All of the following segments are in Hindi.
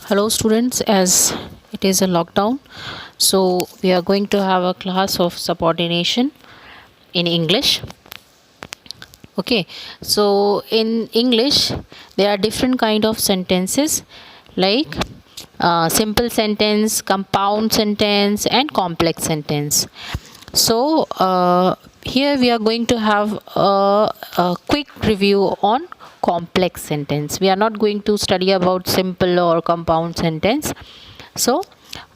Hello students, as it is a lockdown, so we are going to have a class of subordination in English. Okay, so in English there are different kind of sentences like simple sentence, compound sentence and complex sentence. So here we are going to have a quick review on complex sentence. We are not going to study about simple or compound sentence. So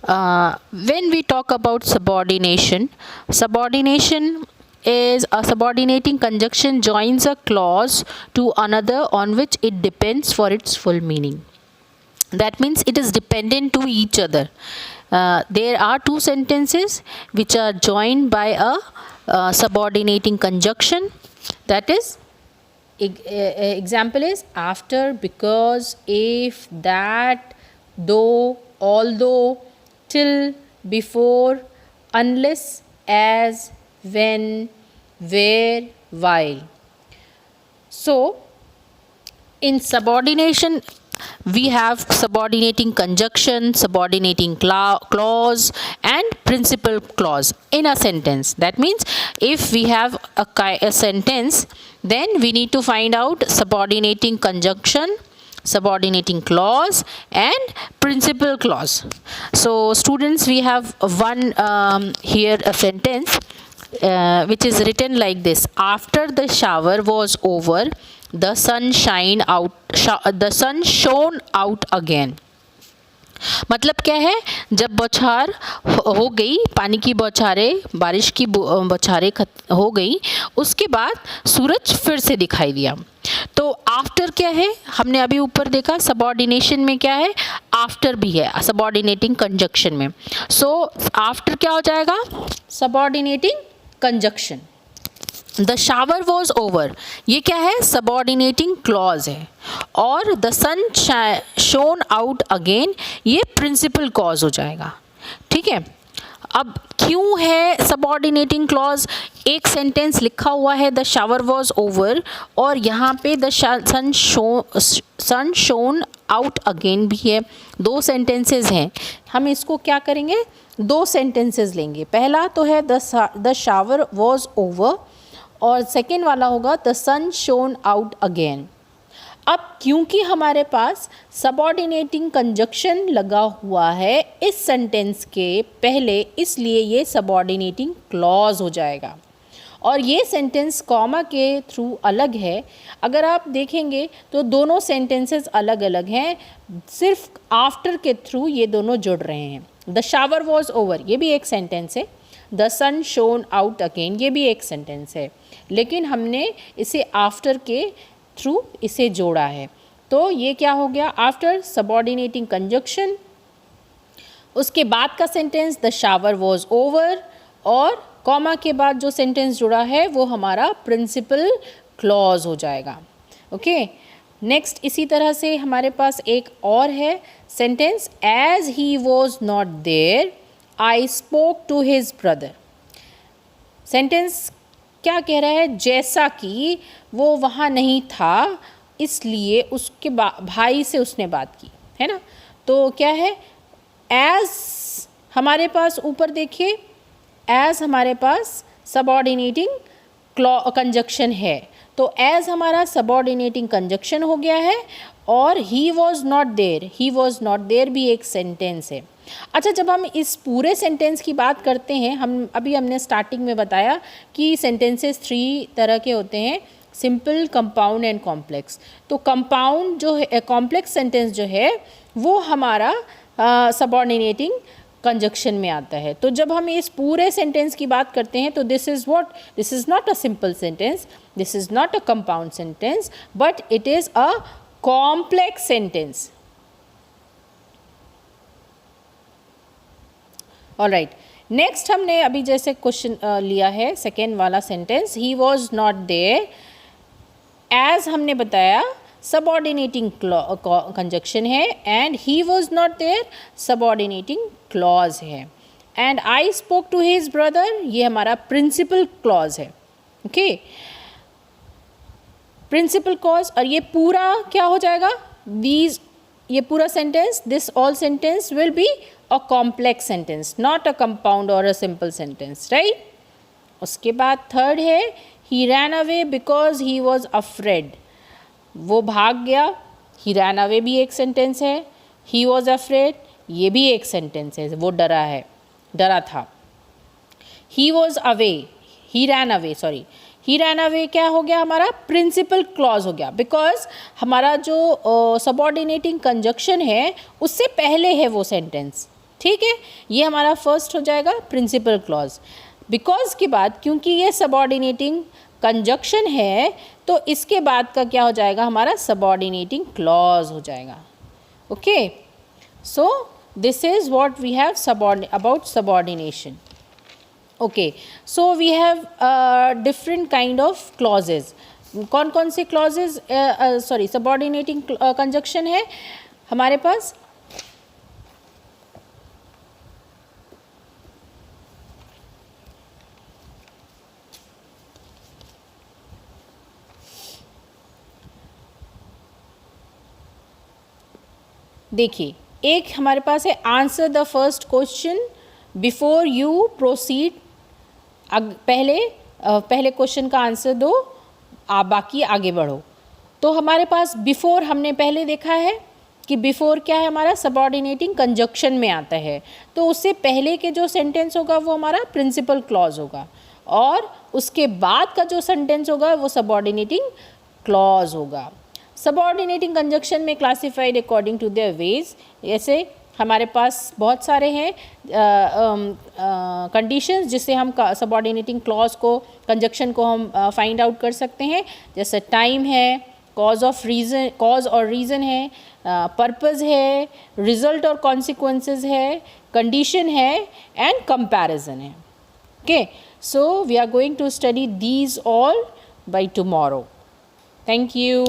when we talk about subordination is a subordinating conjunction joins a clause to another on which it depends for its full meaning. That means it is dependent to each other. There are two sentences which are joined by a subordinating conjunction. That is, example is after, because, if, that, though, although, till, before, unless, as, when, where, while. So in subordination we have subordinating conjunction, subordinating clause and principal clause in a sentence. That means if we have a sentence, then we need to find out subordinating conjunction, subordinating clause and principal clause. So students, we have one here a sentence which is written like this: after the shower was over, the sun shone out again. मतलब क्या है, जब बौछार हो गई, पानी की बौछारें, बारिश की बौछारें हो गई, उसके बाद सूरज फिर से दिखाई दिया. तो आफ्टर क्या है, हमने अभी ऊपर देखा सबऑर्डिनेशन में क्या है, आफ्टर भी है सबऑर्डिनेटिंग कंजंक्शन में. सो आफ्टर क्या हो जाएगा, subordinating conjunction. The shower was over, ये क्या है, सबऑर्डिनेटिंग क्लॉज है. और the sun shone out again, ये प्रिंसिपल क्लॉज हो जाएगा. ठीक है, अब क्यों है सबऑर्डिनेटिंग क्लॉज, एक सेंटेंस लिखा हुआ है द शावर वॉज ओवर और यहाँ पे the sun shone out again भी है. दो सेंटेंसेस हैं, हम इसको क्या करेंगे, दो सेंटेंसेस लेंगे. पहला तो है द शावर वॉज ओवर और सेकेंड वाला होगा the sun shone out again. अब क्योंकि हमारे पास सबऑर्डिनेटिंग कंजंक्शन लगा हुआ है इस सेंटेंस के पहले, इसलिए ये सबऑर्डिनेटिंग क्लॉज हो जाएगा. और ये सेंटेंस कॉमा के थ्रू अलग है. अगर आप देखेंगे तो दोनों सेंटेंसेस अलग अलग हैं, सिर्फ आफ्टर के थ्रू ये दोनों जुड़ रहे हैं. द शावर वॉज ओवर, ये भी एक सेंटेंस है. The sun shone out again, ये भी एक सेंटेंस है, लेकिन हमने इसे आफ्टर के थ्रू इसे जोड़ा है. तो ये क्या हो गया, आफ्टर सबऑर्डिनेटिंग कंजंक्शन, उसके बाद का sentence the shower was over और कॉमा के बाद जो सेंटेंस जुड़ा है वो हमारा प्रिंसिपल क्लॉज हो जाएगा. ओके, नेक्स्ट इसी तरह से हमारे पास एक और है sentence, as he was not there I spoke to his brother. Sentence क्या कह रहा है, जैसा कि वो वहाँ नहीं था इसलिए उसके भाई से उसने बात की, है ना. तो क्या है, एज हमारे पास ऊपर देखिए, एज हमारे पास सबऑर्डिनेटिंग कंजंक्शन है, तो एज हमारा सबऑर्डिनेटिंग कंजंक्शन हो गया है. और he was not there, he was not there भी एक सेंटेंस है. अच्छा, जब हम इस पूरे सेंटेंस की बात करते हैं, हमने स्टार्टिंग में बताया कि सेंटेंसेस 3 तरह के होते हैं, सिंपल, कंपाउंड एंड कॉम्प्लेक्स. तो कंपाउंड जो है, कॉम्प्लेक्स सेंटेंस जो है वो हमारा सबऑर्डिनेटिंग कंजंक्शन में आता है. तो जब हम इस पूरे सेंटेंस की बात करते हैं तो this is not a simple sentence, this is not a compound sentence, but it is a complex sentence. Alright, next हमने अभी जैसे क्वेश्चन लिया है सेकेंड वाला sentence, he was not there. As हमने बताया सबऑर्डिनेटिंग कंजंक्शन है and he was not there subordinating clause है. And I spoke to his brother, ये हमारा प्रिंसिपल क्लॉज है. ओके, प्रिंसिपल क्लॉज, और ये पूरा क्या हो जाएगा, these ये पूरा sentence, this all sentence will be a complex sentence, not a compound और अ सिंपल सेंटेंस, राइट। उसके बाद थर्ड है he ran away because he was afraid, वो भाग गया, ही रैन अवे भी एक सेंटेंस है, ही वॉज अफ्रेड ये भी एक सेंटेंस है, वो डरा है, डरा था। He was away, he ran away, sorry, he ran away क्या हो गया हमारा, प्रिंसिपल क्लॉज हो गया, बिकॉज हमारा जो सबऑर्डिनेटिंग कंजक्शन है उससे पहले है वो सेंटेंस, ठीक है। ये हमारा फर्स्ट हो जाएगा प्रिंसिपल क्लॉज। बिकॉज के बाद क्योंकि ये सबऑर्डिनेटिंग कंजक्शन है तो इसके बाद का क्या हो जाएगा हमारा, सबऑर्डिनेटिंग क्लॉज हो जाएगा, okay. So this is what we have about subordination, okay. So we have different kind of clauses. कौन कौन से क्लॉजेज सॉरी सबऑर्डिनेटिंग कंजक्शन है हमारे पास, देखिए एक हमारे पास है answer the first question before you proceed, पहले क्वेश्चन का आंसर दो, आप बाकी आगे बढ़ो। तो हमारे पास बिफोर हमने पहले देखा है कि बिफोर क्या है हमारा, सबऑर्डिनेटिंग कंजक्शन में आता है, तो उससे पहले के जो सेंटेंस होगा वो हमारा प्रिंसिपल क्लॉज होगा, और उसके बाद का जो सेंटेंस होगा वो सबऑर्डिनेटिंग क्लॉज होगा। सबऑर्डिनेटिंग कंजक्शन में classified according to their ways, ऐसे हमारे पास बहुत सारे हैं कंडीशंस जिससे हम सबऑर्डिनेटिंग क्लॉज को, कंजक्शन को हम फाइंड आउट कर सकते हैं, जैसे टाइम है, कॉज और रीज़न है, पर्पज़ है, रिजल्ट और कॉन्सिक्वेंसेस है, कंडीशन है एंड कंपैरिजन है, okay. So we are going to study these all by tomorrow. Thank you.